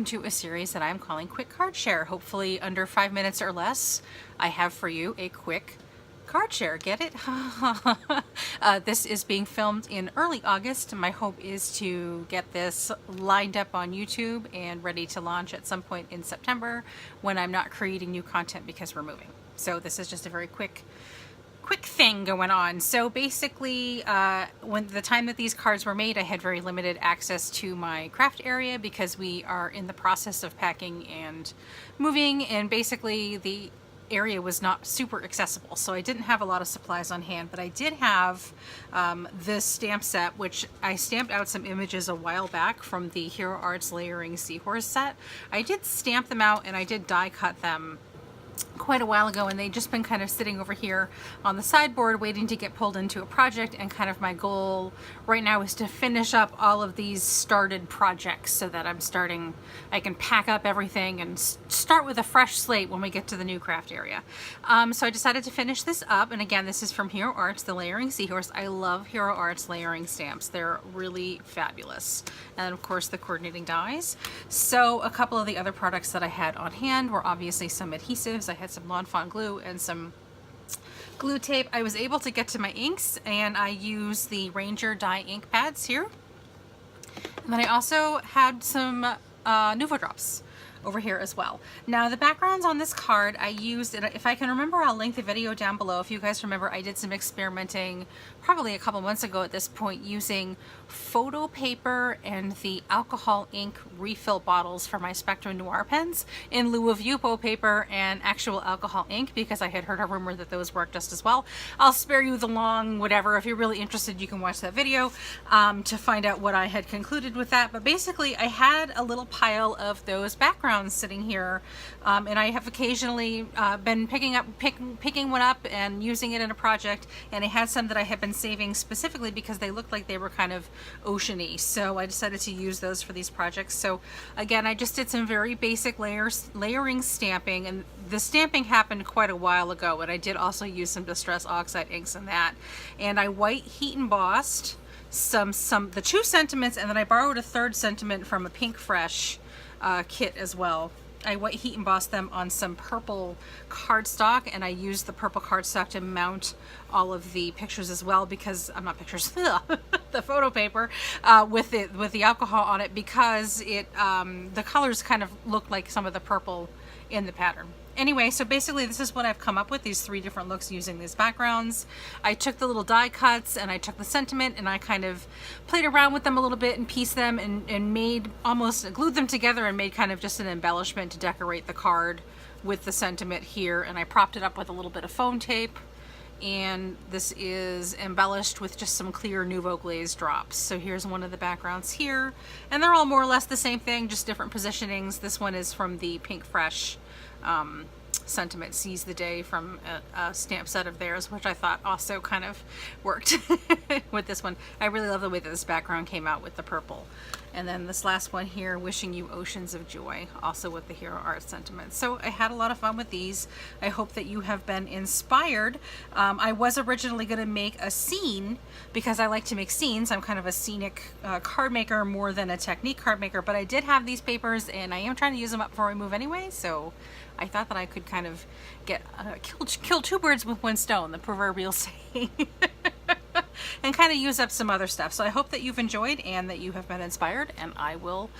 to a series that I'm calling Quick Card Share. Hopefully under 5 minutes or less, I have for you a quick card share. Get it? This is being filmed in early August. My hope is to get this lined up on YouTube and ready to launch at some point in September when I'm not creating new content because we're moving. So this is just a very quick thing going on. So basically, when the time that these cards were made, I had very limited access to my craft area because we are in the process of packing and moving, and basically the area was not super accessible, so I didn't have a lot of supplies on hand. But I did have this stamp set, which I stamped out some images a while back from the Hero Arts Layering Seahorse set. I did stamp them out and I did die cut them quite a while ago, and they've just been kind of sitting over here on the sideboard waiting to get pulled into a project. And kind of my goal right now is to finish up all of these started projects so that I can pack up everything and start with a fresh slate when we get to the new craft area. So I decided to finish this up, and again, this is from Hero Arts, the Layering Seahorse. I love Hero Arts layering stamps. They're really fabulous. And of course the coordinating dies. So a couple of the other products that I had on hand were obviously some adhesives. I had some Lawn Fawn glue and some glue tape. I was able to get to my inks, and I used the Ranger dye ink pads here. And then I also had some Nuvo drops over here as well. Now the backgrounds on this card I used, and if I can remember, I'll link the video down below. If you guys remember, I did some experimenting probably a couple months ago at this point using photo paper and the alcohol ink refill bottles for my Spectrum Noir pens in lieu of Yupo paper and actual alcohol ink, because I had heard a rumor that those work just as well. I'll spare you the long whatever. If you're really interested, you can watch that video to find out what I had concluded with that. But basically I had a little pile of those backgrounds sitting here, and I have occasionally been picking one up and using it in a project, and I had some that I had been saving specifically because they looked like they were kind of oceany, so I decided to use those for these projects. So again, I just did some very basic layering stamping, and the stamping happened quite a while ago, and I did also use some Distress Oxide inks in that, and I white heat embossed the 2 sentiments, and then I borrowed a 3rd sentiment from a Pink Fresh kit as well. I white heat embossed them on some purple cardstock, and I used the purple cardstock to mount all of the pictures as well, because I'm not pictures, the photo paper with the alcohol on it, because it the colors kind of look like some of the purple in the pattern. Anyway, so basically this is what I've come up with, these 3 different looks using these backgrounds. I took the little die cuts and I took the sentiment and I kind of played around with them a little bit and pieced them and made glued them together and made kind of just an embellishment to decorate the card with the sentiment here. And I propped it up with a little bit of foam tape. And this is embellished with just some clear Nuvo Glaze drops. So here's one of the backgrounds here. And they're all more or less the same thing, just different positionings. This one is from the Pink Fresh sentiment, Seize the Day, from a stamp set of theirs, which I thought also kind of worked with this one. I really love the way that this background came out with the purple. And then this last one here, Wishing You Oceans of Joy, also with the Hero Arts sentiment. So I had a lot of fun with these. I hope that you have been inspired. I was originally going to make a scene because I like to make scenes. I'm kind of a scenic card maker more than a technique card maker, but I did have these papers and I am trying to use them up before we move anyway, so I thought that I could kind of get kill 2 birds with 1 stone, the proverbial saying. And kind of use up some other stuff. So I hope that you've enjoyed and that you have been inspired, and I will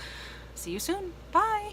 see you soon. Bye!